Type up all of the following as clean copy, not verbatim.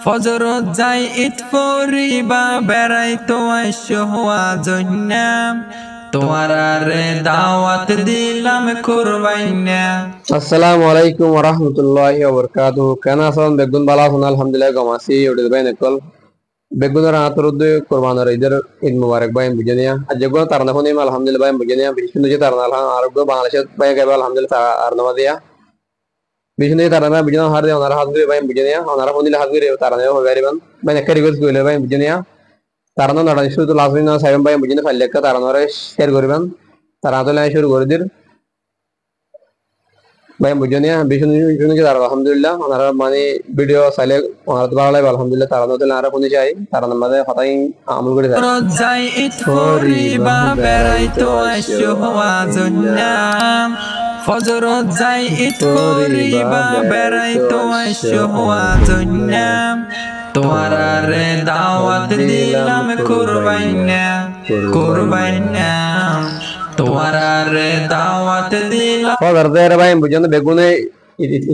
ফজরত যাই ঈদ পড়িবা বেড়াইতো আইসো আজন্যা তোমার আরে দাওয়াত দিলাম কুরবাইনা। আসসালামু আলাইকুম ওয়া রাহমাতুল্লাহি ওয়া বারাকাতুহু। কেন আছেন বেগুন বালা আছেন? আলহামদুলিল্লাহ গমাসি ওড়ে ভাই নকল বেগুনের আতরুদ কুরবানের ঈদের ঈদ মুবারক ভাই বুঝনিয়া আজ যেগুলো তারনা ফোনে আলহামদুলিল্লাহ ভাই বুঝনিয়া বিষ্ণু যে তারনা আরব বাংলাদেশ ভাই গাবে আলহামদুলিল্লাহ আর নামা দিয়া বিষ্ণু যে তারনা বুঝনা হার দে ওনারা হাত করে ভাই বুঝনিয়া ওনারা ফোন দিলে হাত করে তারনা হবে গারিবান ভাই একটা রিকোয়েস্ট কইলে ভাই বুঝনিয়া তারনা নড়া শুরু লাস্ট দিন সাইম ভাই বুঝনা ফাইলেকা তারনারে শেয়ার করবেন তারা তো লাই শুরু করে দির ভাই বুঝনিয়া বিষ্ণু যে তারা আলহামদুলিল্লাহ ওনারা মানে ভিডিও চাইলে ওনারা তো ভালো লাগে আলহামদুলিল্লাহ তারা নতুন আর ফোন চাই তারা নামাজে হতাই আমল করে যায় যাই ঈদ পড়িবা বেড়াইতো আইসো আজন্যা ফজরত যাই ঈদ পড়িবা বেড়াইতো আইসো আজন্যা তোমার আরে দাওয়াত দিলাম কুরবাইনা কুরবাইনা তোমার আরে দাওয়াত দিলাম। ফজর দেরে ভাই বুঝেন বেগুনে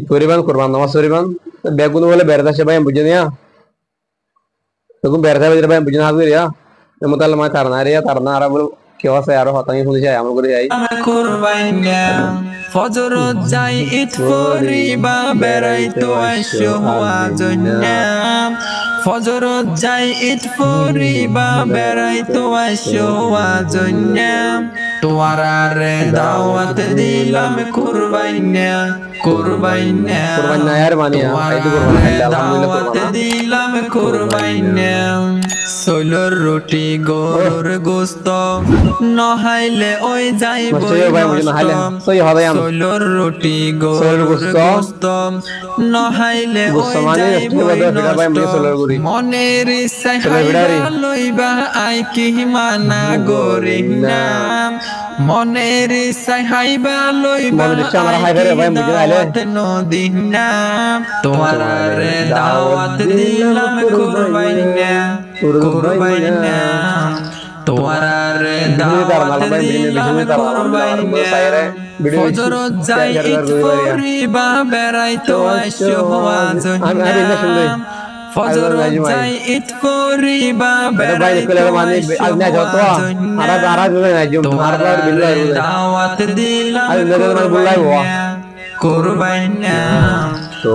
করিবান কুরবান নামাজ করিবান বেগুন বলে বেরদা সে ভাই বুঝেনিয়া বেগুন বেরদা ভাই বুঝেন হাজিরিয়া এমতাল মা তারনা রিয়া তারনা আর বল কি আছে আর হতাই শুনি যায় আমল করে যাই কুরবাইনা ফজরত যাই ঈদ পড়িবা বেড়াইতো আইসো আজন্যা ফজরত যাই ঈদ পড়িবা বেড়াইতো আইসো আজন্যা তোমার আরে দাওয়াত দিলাম কুরবাইনা কুরবাইনা কুরবান আর মানিয়া আইদু কুরবান দাওয়াত দিলাম কুরবাইনা। সোলর রুটি গরুর গোস্ত নহাইলে ওই যাইব সোলর রুটি গরুর গোস্ত নহাইলে ওই যাইব মনের ইচ্ছায় লইবা আই কি মানা গরি না মনের ইচ্ছায় হাইবা লইবা দাওয়াত নদিন না তোমার আরে দাওয়াত দিলাম কুরবাইনা কুরবাইনা তোমার আরে দাওয়াত দিলাম কুরবাইনা ফজরত যাই ঈদ পড়িবা বেড়াইতো আইসো আজন্যা ফজরত যাই ঈদ পড়িবা বেড়াইতো আইসো আজন্যা তোমার আরে দাওয়াত দিলাম কুরবাইনা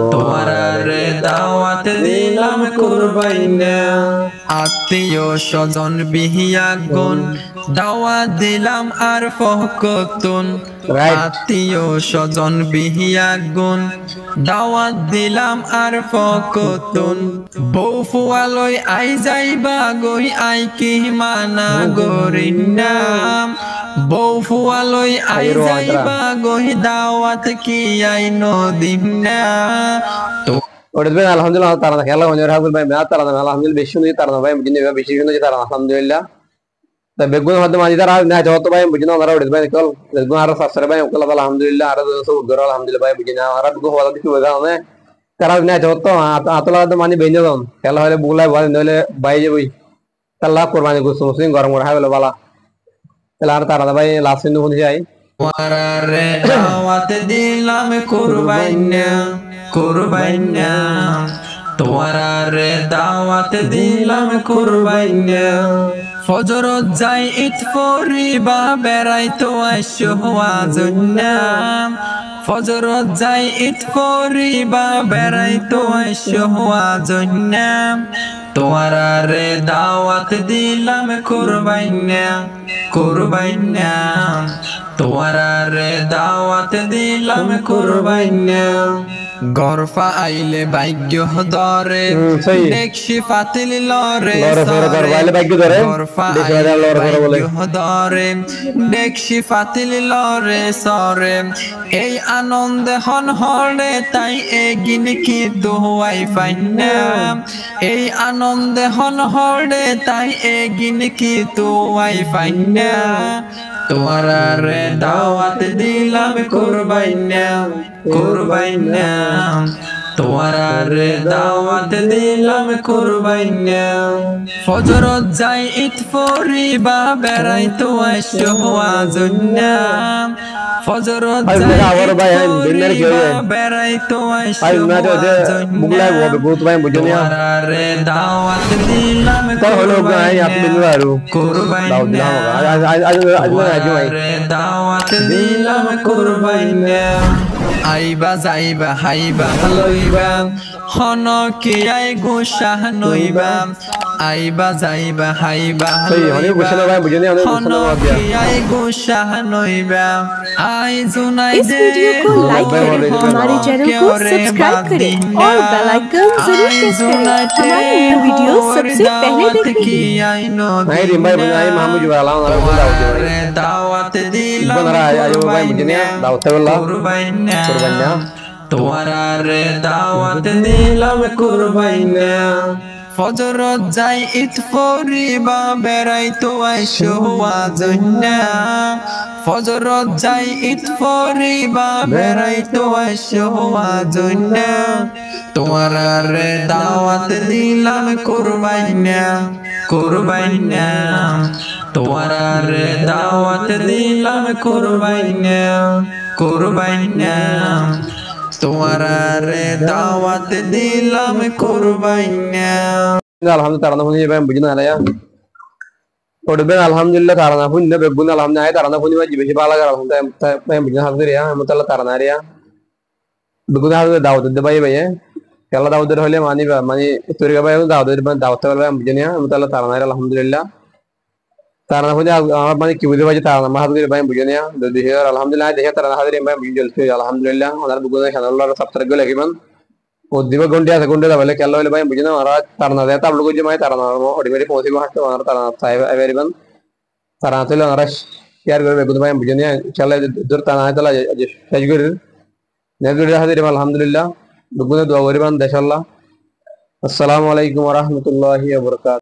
তোমার আরে দাওয়াত দিলাম কুরবাইনা। আত্মীয় স্বজন বিহিয়া গুণ দাওয়াত দিলাম আর ফকতুন আত্মীয় স্বজন বিহিয়া গুণ দাওয়াত দিলাম আর ফকতুন বউ ফুয়ালই আই যাইবা গই আই কি মানা গরি নাম বউ ফুয়ালই আই যাইবা গই দাওয়াত কি আই নদিন না ওড়বে আলহামদুলিল্লাহ তারা খেলা হঞ্জর হাবুল ভাই মেয়া তারা আলহামদুলিল্লাহ বেশি শুনি তারা ভাই বুঝিনি বেশি শুনি তারা আলহামদুলিল্লাহ তা বেগুন হদ মাঝি তারা না যত ভাই বুঝিনা ওরা ওড়বে ভাই কল বেগুন আর সাসরে ভাই ওকলা আলহামদুলিল্লাহ আর সব গর আলহামদুলিল্লাহ ভাই বুঝিনা আর বেগুন হওয়া কিছু হয়ে যাবে তারা না যত আতলা মানে বেঞ্জে দন খেলা হলে বুলাই ভাই নলে ভাই যে ভাই আল্লাহ কুরবানি গোস মুসলিম গরম গরম হাইলো বালা তাহলে আর তারা ভাই লাস্ট দিন শুনি যাই তোমার আরে দাওয়াত দিলাম কুরবাইনা কুরবাইনা তোমার আরে দাওয়াত দিলাম কুরবাইনা ফজরত যাই ঈদ পড়িবা বেড়াইতো আইসো আজন্যা ফজরত যাই ঈদ পড়িবা বেড়াইতো আইসো আজন্যা তোমার আরে দাওয়াত দিলাম কুরবাইনা কুরবাইনা তোমার আরে দাওয়াত দিলাম কুরবাইনা। গরফা আইলে ভাগ্য ধরে দেখছি পাতিল লরে গরফা আইলে ভাগ্য ধরে দেখছি পাতিল লরে সরে এই আনন্দে হন হরে তাই এগিন কি দোয়াই ফাইনা এই আনন্দে হন হরে তাই এগিন কি দোয়াই ফাইনা তোমার আরে দাওয়াত দিলাম কুরবাইনা কুরবাইনা তোমার আরে দাওয়াত দিলাম কুরবাইনা ফজরত যাই ঈদ পড়িবা বেড়াইতো আইসো আজন্যা ফজর Ay, mira, ahora vaya, dinner que oye. বেড়াইতো Ay, mira, de bugla wo be gut bay bujaniya. রে দাওয়াত দিলাম Kar holo gay apni nuaru. Daud dilam hoga. Aj mai. রে দাওয়াত দিলাম কুরবাইনা আইবা যাইবা হাইবা লইবা হন কি আই গোশাহ নইবা আইবা যাইবা হাইবা হন কি আই গোশাহ নইবা আই জুনাই इस वीडियो को लाइक करें, हमारे चैनल को सब्सक्राइब करें और बेल आइकन जरूर प्रेस करें हमारी न्यू वीडियो सबसे पहले देखने के लिए। Ay rimbai bunai mamu juga lang ngarang daud dibai. দাওয়াত দিলাম Ibang ayo bay bujaniya daud tawalla. কুরবাইনা তোমারা রে দাওয়াত দিলাম কুরবাইনা ফজর যাই ঈদ পরিবা বেড়াইতো আইসো আজন্না ফজর যাই ঈদ পরিবা বেড়াইতো আইসো আজন্না তোমারা রে দাওয়াত দিলাম কুরবাইনা কুরবাইনা তোমারা রে দাওয়াত দিলাম কুরবাইনা কুরবাইনা তোমারা রে দাওয়াত দিলাম কুরবাইনা Alhamdulillah tarana huni bay bujana alaya. Odbe alhamdulillah tarana hunne begun alhamdulillah tarana huni bay jibe bala gar alhamdulillah bay bujana hadir ya mutalla tarana ya. Begun hadir daud de bay bay. Kala daud hole mani turiga bay daud bay bujana mutalla tarana alhamdulillah. Tarana huni mani kibude bay tarana hadir bay bujana de her alhamdulillah de tarana hadir bay bujana alhamdulillah onar begun Allah sabtar gole giban. Diba gondia sekunde da bale kello le bay bujina mara tarna de tab logo jemai tarna mo odimeri posi ba hatta mara tarna sai averiban tarna tele mara share gore begun bay bujina challa dur tarna tala sajgur negur hadir alhamdulillah begun dua goriban deshallah assalamu alaikum warahmatullahi wabarakatuh.